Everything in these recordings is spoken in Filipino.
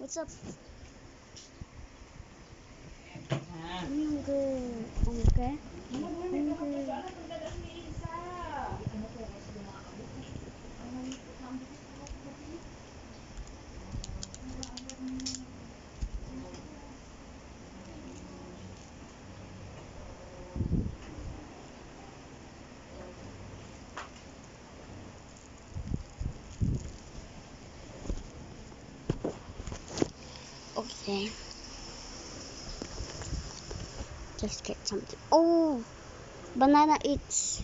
What's up? Hungry. Okay. Hungry. Okay. Just get something. Oh, banana eats.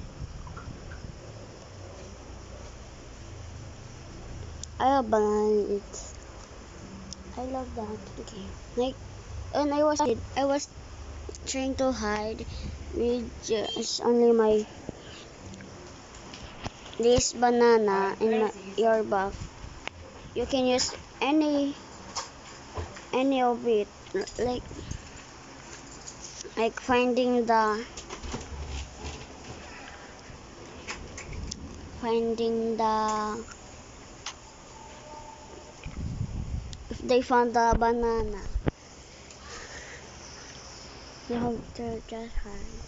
I love banana eats. I love that. Okay. Like, when I was a kid, I was trying to hide with just only my this banana in your back. You can use any of it, like finding the if they found the banana, you have to just hide.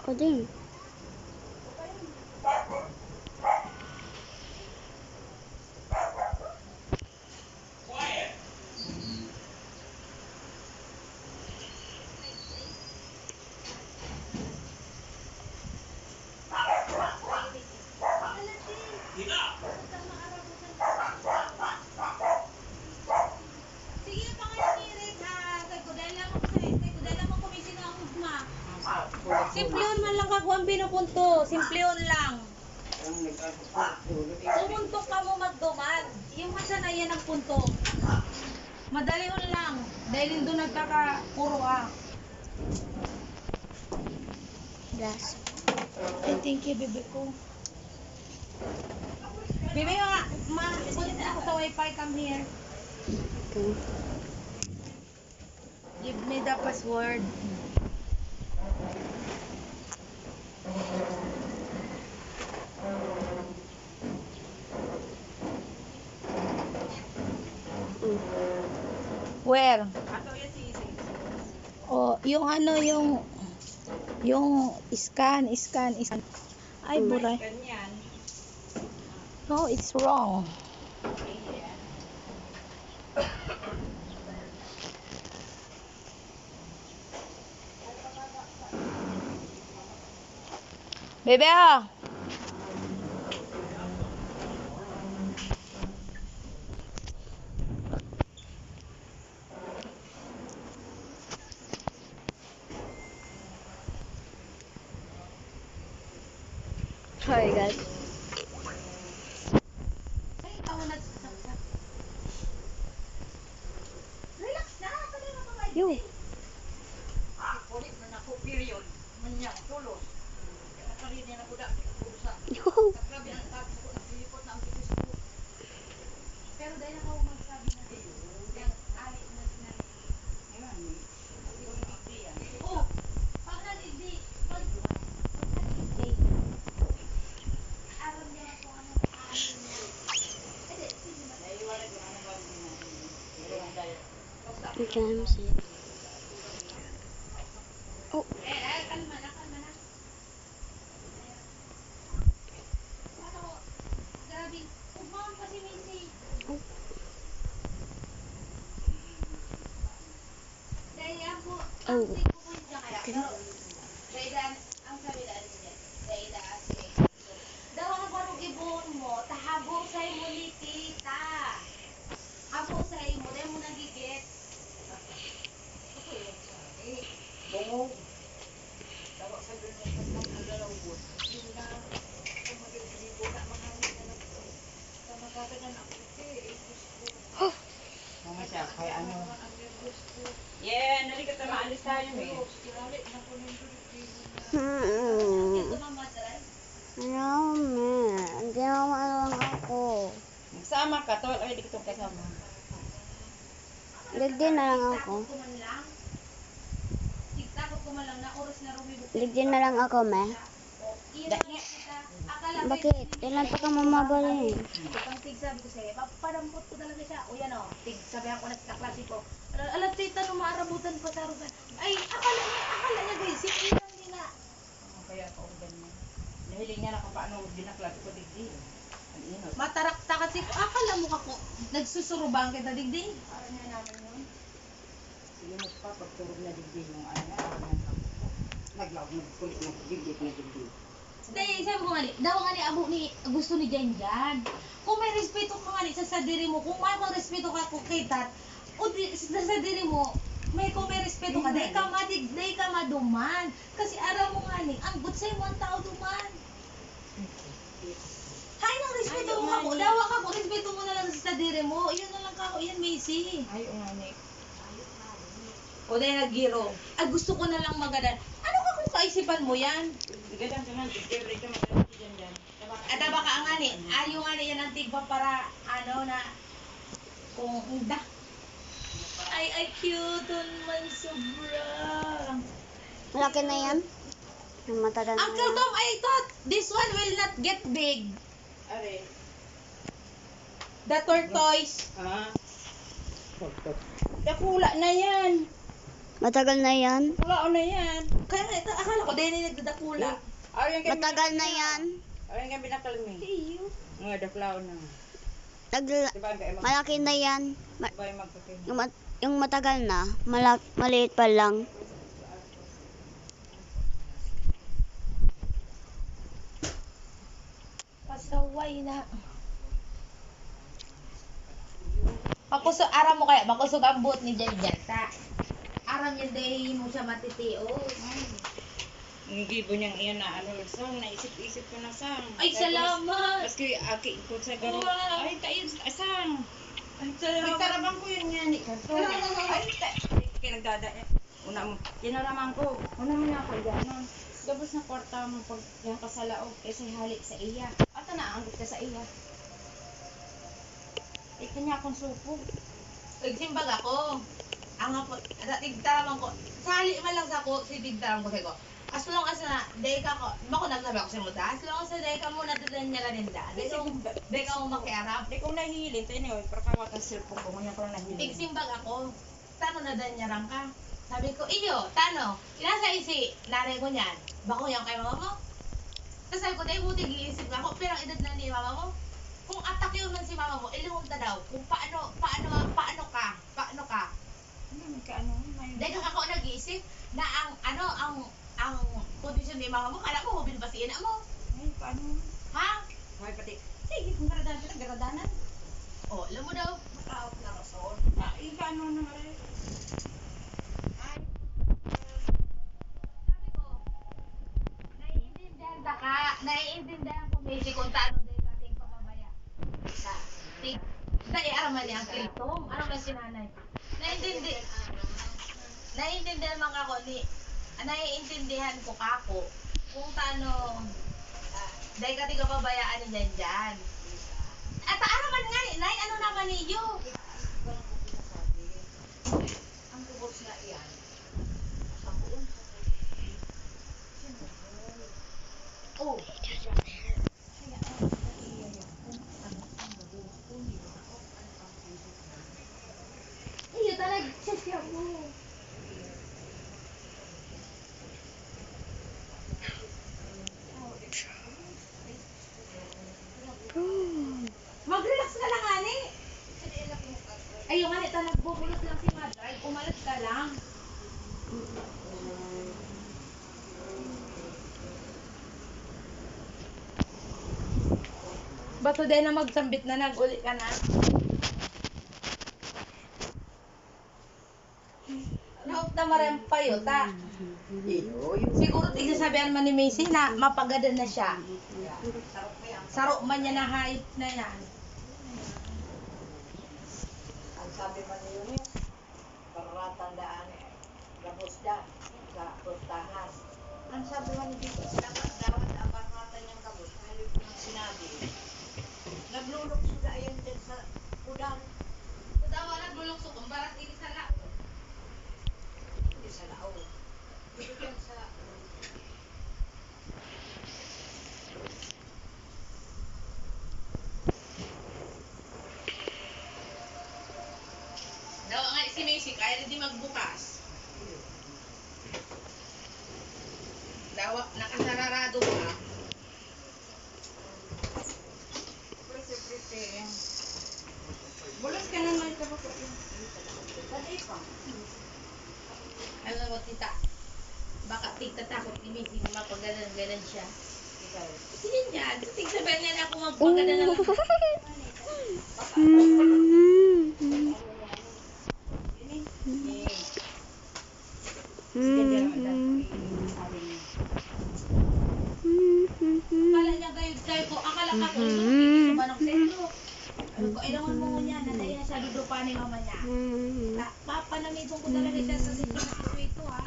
Oh dang. Simplyon man lang kagawang pinupunto. Simplyon lang. Pumuntok ka mo magdumag. Yung masanayan ng punto. Madalion lang. Dahil doon nagkakapuro ah. Yes. Thank you, bebe ko. Bebe, punit ako sa wifi. Come here. Okay. Give me the password. Where? Oh, yung ano, yung scan. Ay, buray. No, it's wrong. Bebe, ah. Sorry guys. Yo. Yo. Okay, let me see. Oh. Oh. Okay. Yeah, nalikat na maalis tayo eh. No, man. Ginawa lang ako. Magsama ka, tol. Ay, di ko kasama. Ligdin na lang ako. Tiktakot ko man lang na oras na rumibok. Ligdin na lang ako, me. Bakit? Ilan pa ka mamabali? Ang tig sabi ko sa'yo, papadampot ko talaga siya. O yan o, tig sabi ako na kaklase ko. Alam tita, nung maarabutan pa sa rugan. Ay, akala niya guys, hindi lang nila. Kaya ako ganyan. Nahiling niya na kung paano dinaklat ko digdi. Ang inot. Matarakta kasi ko, akala mo ako, nagsusurubang kita digdi. Para niya naman yun. Sige mo pa, pagturog na digdi yung ano na. Naglaw, nagkulit na digdi. Dahil sabi ko nga ni, daw nga ni abo ni, gusto ni Janjan. Kung may respeto ka nga ni sa sadiri mo, kung may respeto ka kung kay tat, o di, sa sadiri mo, kung may respeto ka, dahil ka maduman. Kasi araw mo nga ni, ang good sa'yo mo ang tao duman. Hay nang respeto mo ako, dawa ka kung respeto mo na lang sa sadiri mo, yun na lang ka ako, yan Macy. Ay, unganik. O dahil nag-giro, ay gusto ko na lang maganda. Ano ka kung kaisipan mo yan? Gadang ka man, favorite ka magaling si Janjan. At baka ang ani, ayaw nga niya ng tigba para ano na kung da. Ay cute man sobra. Malaki na yan. Yung matagal na Uncle yan. Tom, I thought this one will not get big. Are. The tortoise. Ah. Dakula na yan. Matagal na yan. Dakula na yan. Kaya nga, akala ko din nagdadakula. Ayan kami. Matagal na yan. Ayan kami nakalmi. Iyo. Nga daklaw na. Tag- Diba ang kaya malaki na yan. Diba yung magkakin? Yung matagal na, maliit pa lang. Pasaway na. Pakusog, aram mo kaya, makusog ang buot ni Janjan. Aram niya dahil mo siya matitios. Ang gibo niyang iyan na ano, sang naisip-isip ko na sang. Ay, salamat. Maski aki ko sa garo. Wow. Ay, tayo sang. Ay, salamat. Nagtarabang ko yun nga ni kanto. Ay, kaya nagdada eh. Una mo, kinaraman ko. Una mo niya ako yan. Gabos na kwarta mo pag yan ka sa laog. Kasi halik sa iya. At naanggot ka sa iya. Ito niya akong supo. Nagsimbag ako. Ang ako, tigtaramang ko. Sali man lang sa ako, si tigtaramang ko sa'yo ko. As long as na, day ka ko, bako nagsabi ako sa muta, as long as na day ka muna tudan niya kaninda. Day ka mo makiarap. Di ko nahilin. Tayo niyo, pero kawat ang cellphone ko. Ngayon ko na nahilin. Tigsimbag ako. Tano na dan niya rang ka. Sabi ko, iyo, tano, inasa isi, nanay ko niyan. Bako yan kay mama mo. Tapos sabi ko, dahil buti giisip ka ako, pero ang edad na ni mama mo. Kung atak yun man si mama mo, ilihong ta daw. Kung paano ka. Ano ka ano? Dahil ako nag-iisip na ang kondisyon ni mama mo, kala mo, hubin pa si ina mo. Ay, paano? Ha? Ay, pati. Sige, kung garadanan ka, garadanan. O, alam mo daw, makaot na rason. Ay, paano na nga rin? Ay, sabi ko, naiintindihan ko, Macy, kung taano dahil sa ating pamabaya. Dahil araman niya ang kiltong. Ano ba si nanay? Naiintindihan man ako naiintindihan ko kako kung taano dahil ka tiga pabayaan ni Janjan. At ano man nga ni, nay, ano naman niyo? Ang kubos na iyan. Oh. Iyo talaga siya mo. Mag-relax ka lang, ani. Ayun, ani, nagbubulot lang si Madray. Umalat ka lang. Bato din na magsambit na nag-uli ka na. Naop na marempayo, ta. Siguro tigsasabihan man ni Macy na mapagada na siya. Saro man niya na hype na yan. Ang sabi pa niyo niya, paratandaan, gabos da, sa postahas. Ang sabi man ni dito, dapat ang parata niyang gabos, mahali ko nang sinabi. Naglulok sila ayan din sa udang. Dawa na gulong sukong, barat ini sa si Macy, kaya rin di magbukas. Dawa, nakasararado ka. Pretty. Bulas ka naman ka ba po? Dali pa. Alam mo, tita, baka tigtatakot ni Macy na mapagalan-galan siya. Ikaw. Sige niya, tigsabihan niya na ako magpagadalan lang. Akala niya kayo ko, akala ka ko, ito ba ng sentro? Kailangan mo niya, nadaya siya dudo pa ni mama niya. Papanamiton ko talaga siya sa sentro na siswito, ha?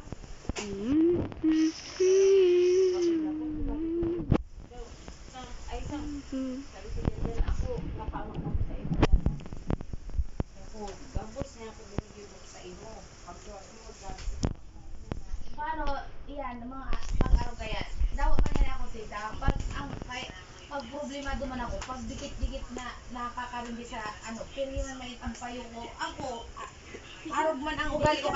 Ay, isang. Sabi ko dyan, ako, napamak ako sa imo. Ako, gabos niya ako binigyan ko sa imo. Pagkakas mo, gabos. Paano, yan, mga pag-araw kaya, dawa man yan ako tita, pag problemado man ako, pag dikit-dikit na nakakarimbi sa, piriman may tampayo ko, ako, arog man ang ugali ko,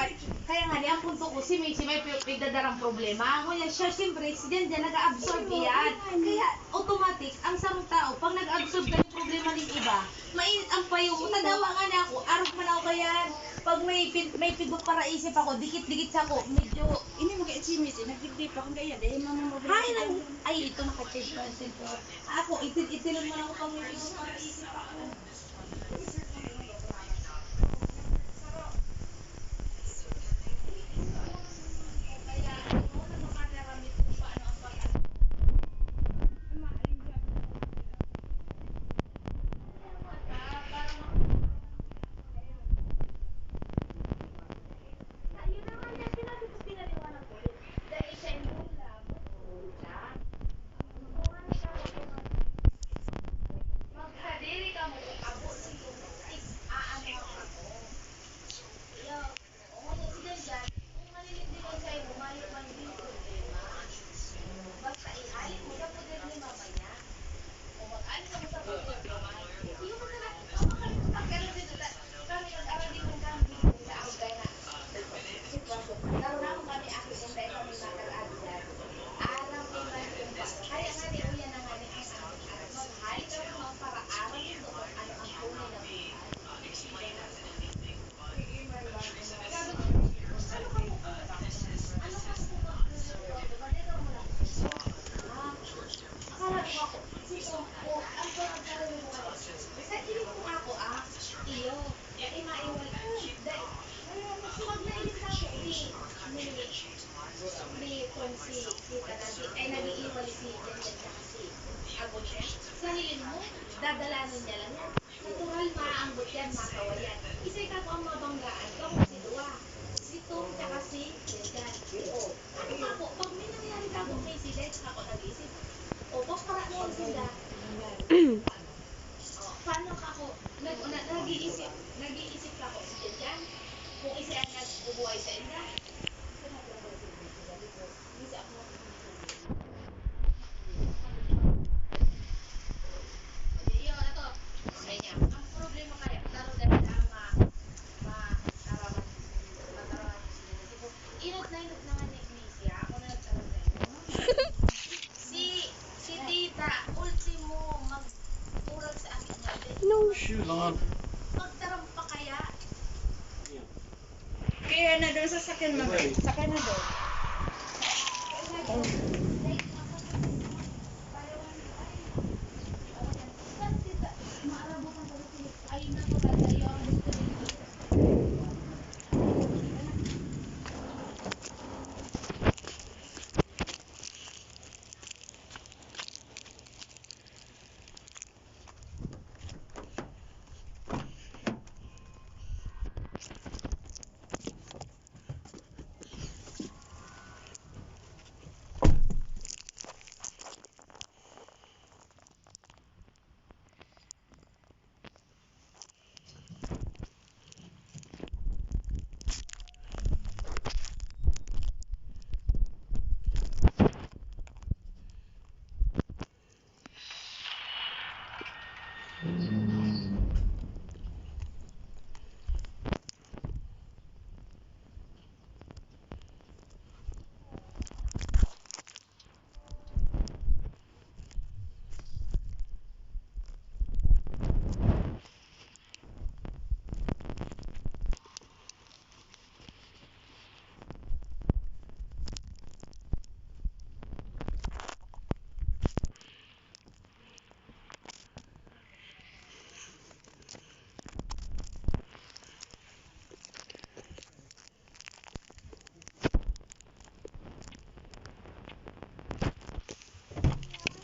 kaya nga, ang punto ko, si Macy may pigdadarang problema, ako niya, siya, siyempre, si Jan nag-absorb yan, kaya, automatic, ang sarong tao, pag nag-absorb ka yung problema ng iba, mainit ang payo ko, tadawa nga na ako, arog man ako kaya, pag may pigo para isip ako, dikit-dikit sa ako, medyo, Ini mag-echimis, nagdigdip ako kaya, dahil mama ay, ito naka-change pa ang cellphone. Ako, itilog mo lang ako pag may pigo para isip ako. Kaya, ako na makakaramit kung paano ang pag-ano. Ayun naman yan, sinabi ko pinaliwanag ko. Dahil sa enroll lang, magkadiri ka mo kung abo nito, aano ako. Yo, o mag-accident dyan, kung maninindigan sa'yo, mayo man din problema. Basta ihalin mo, dapat din ni mama niya. O mag-alin ka mo sa problema. Iyo mo na lang, pagkaroon dito, kami nag-aral din ng kami sa ako kaya na. Sitwasyon, naroon ako kami ako kung dahil kami nakal-ado dyan. Alam ko nga yung ba, kaya nga di uyan na nga ni ang maghali ka mo para alam mo doon ano ang tunay na buhay. Sabi ko, ano ka po ba? Balita mo lang. Akala ko ako, sito, ang parang mo ako. Sa ilig ko ako, iyo, ay maiwal. Magnailip na ako ni Consi, kita natin, ay nag-iiwal si Jen kasi abot niya. Sa hilin mo, dadalanin niya lang yan. Natural, maaangot yan, makawayan. Isa'y ka po ang mabanggaan ko kung si Dua. Si Tom, tsaka si Jen. O, ano nga po, pag may nangyari ka po may si Jen, ako nag-iisip. O, pag paranoon sila, paano ka ako, nag-iisip ka ako si Jen, kung isa ang nagbubuhay sa inyo. Ang problema kaya, laro dahil ang inot na nga ni Iglesia, ako na nagkaroon na si tita, ultimo, mag-urag sa akin natin. No. Shoes on. Magtaram pa kaya? Kaya na doon sa sakyan mo. Sakyan na doon. Ayun na po, tayo ang gusto nito.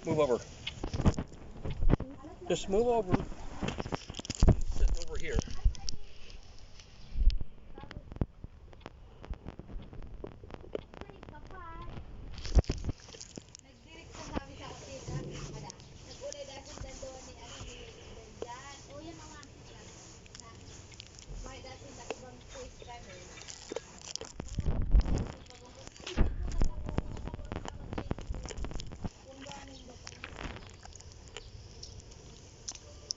Move over. Just move over. Sitting over here. Nagdirect sa sabi sa kusina. Nagulay dahil dandoon ni Danjan. O yan mga na may dati na ibang face kami.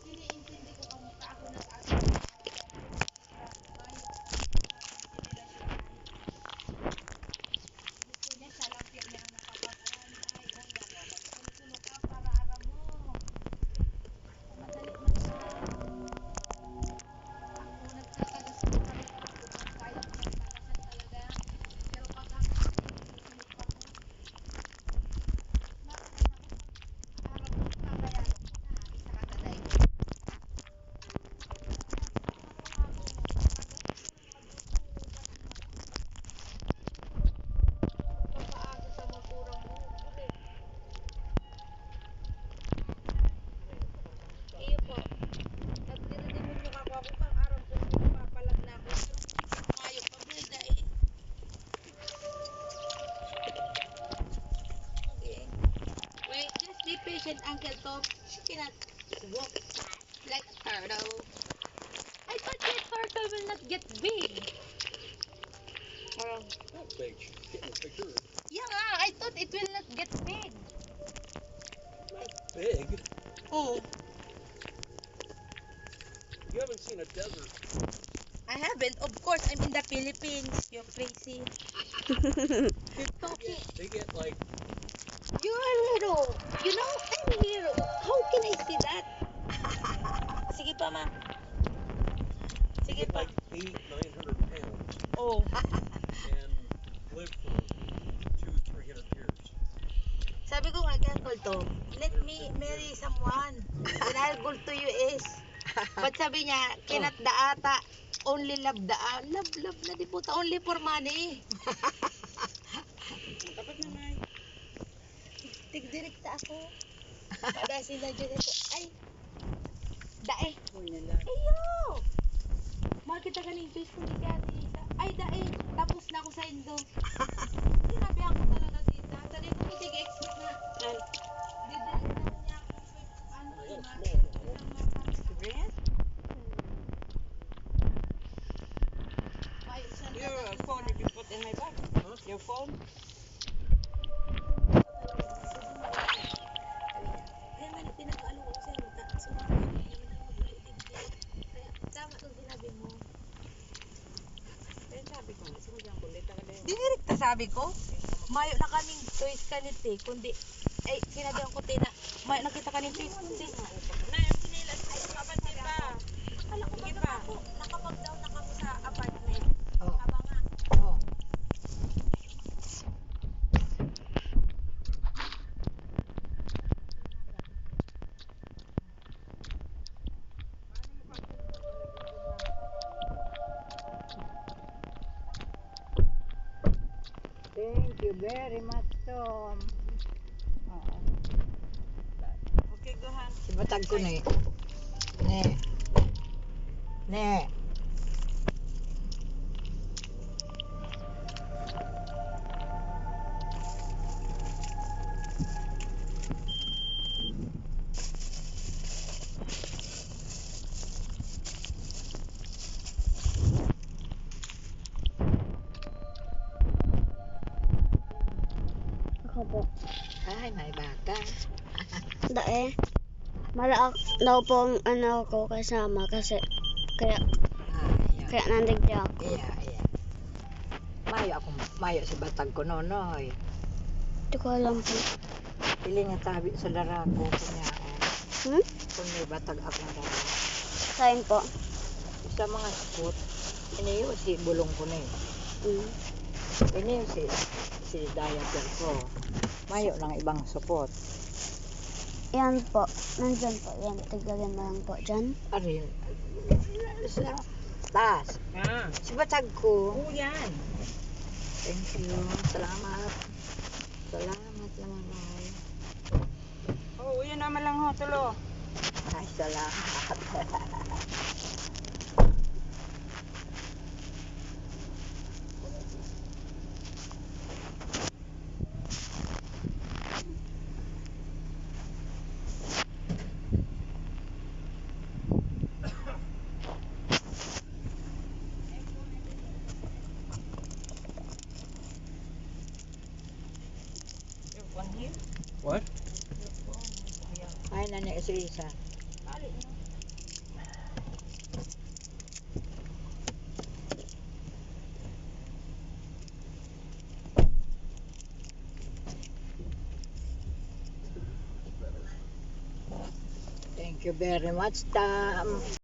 Iniintindi ko kung ako nag-asa. Gusto niya siya lang niya ang nakapag-aral. Ay, tulog ka para aram mo. Madali man siya. Ako nagtatagas ko kami kung kaya ko nagtatasan talaga. Pero pag ako tulog pa ko. Harap mo kakayanin mo na. Isa ka taday ko. Pagpaaga sa magurang mo. Ulit. Iyo po. Nagdiridemonyo ka ako kang araw kung mapapalag na ako. Pero kayo pa beda eh. Okay. Wait, just be patient, Uncle Tom. She cannot walk like a turtle. I thought that turtle will not get big. Not big. She's getting bigger. Yeah nga, I thought it will not get big. Not big. Oh, You haven't seen a desert. I haven't. Of course, I'm in the Philippines. You're crazy. You're talking. They get like You're little. You know, I'm here. How can I see that? Sige pa, ma. they Sige get pa. like 800-900 pounds Oh. and live for 200-300 years. Sabi ko nga kay Uncle Tom, let me marry someone. Then I'll go to US. But sabi niya, cannot the ata. Only love the love na di puta. Only for money. Dapat naman. Tigdirekta ako. Pada sila dyan ito. Ay! Dae! Ayo! Makita ka ng face ko ni Ate Lisa. Ay, dae! Tapos na ako sa Indo. Sinabi ako talaga tita. Sabi ko, hindi expect na. Didirekta niya ako. Ano, Your phone did you put in my bag? Huh? Your phone? Kaya man, pinag-alo ko sa iyo. Sumama ko naman yung mag-ulitig. Kaya tama itong sinabi mo. Then sabi ko, sinabi ang kulit ka din. Dinirekta sabi ko. Mayo na kaming choice kanit eh. Kundi, ay, sinabi ang kuti na, mayo nakita ka ng face. Kundi, Na, yung sinilas ay kapatid pa. alam ko ba Sige na pa. ako, nakapag-down na kami sa apartment. Oh. Aba nga. Oh. Thank you very much, Tom. Okay, go ahead. Sibatag ko ni. Ne. Ne. Ako po. Ay, may baka. Dae. Malaak daw po ang ano ko kasama kasi kaya Iya. nandigdi ako. Iya, iya. Mayo si batag ko nonoy. Hindi ko alam po. Pili nga tabi sa darako kunya. Hmm? Kung may batag akong dara. Kain po. Sa mga spot, iniyo si bulong ko na Mm. Iniyo si diaper ko. Mayo ng ibang support. Yan po. Nandyan po. Yan. Tiglalin mo lang po dyan. Arin. Sa taas. Ah, Si batag ko. oo yan. Thank you. Salamat. Salamat naman. Ay. Oo, yun naman lang ho, tulo. Ay, salamat. Your phone here? What? Ay, nani isa-isa. Balik na. Thank you very much, Tam.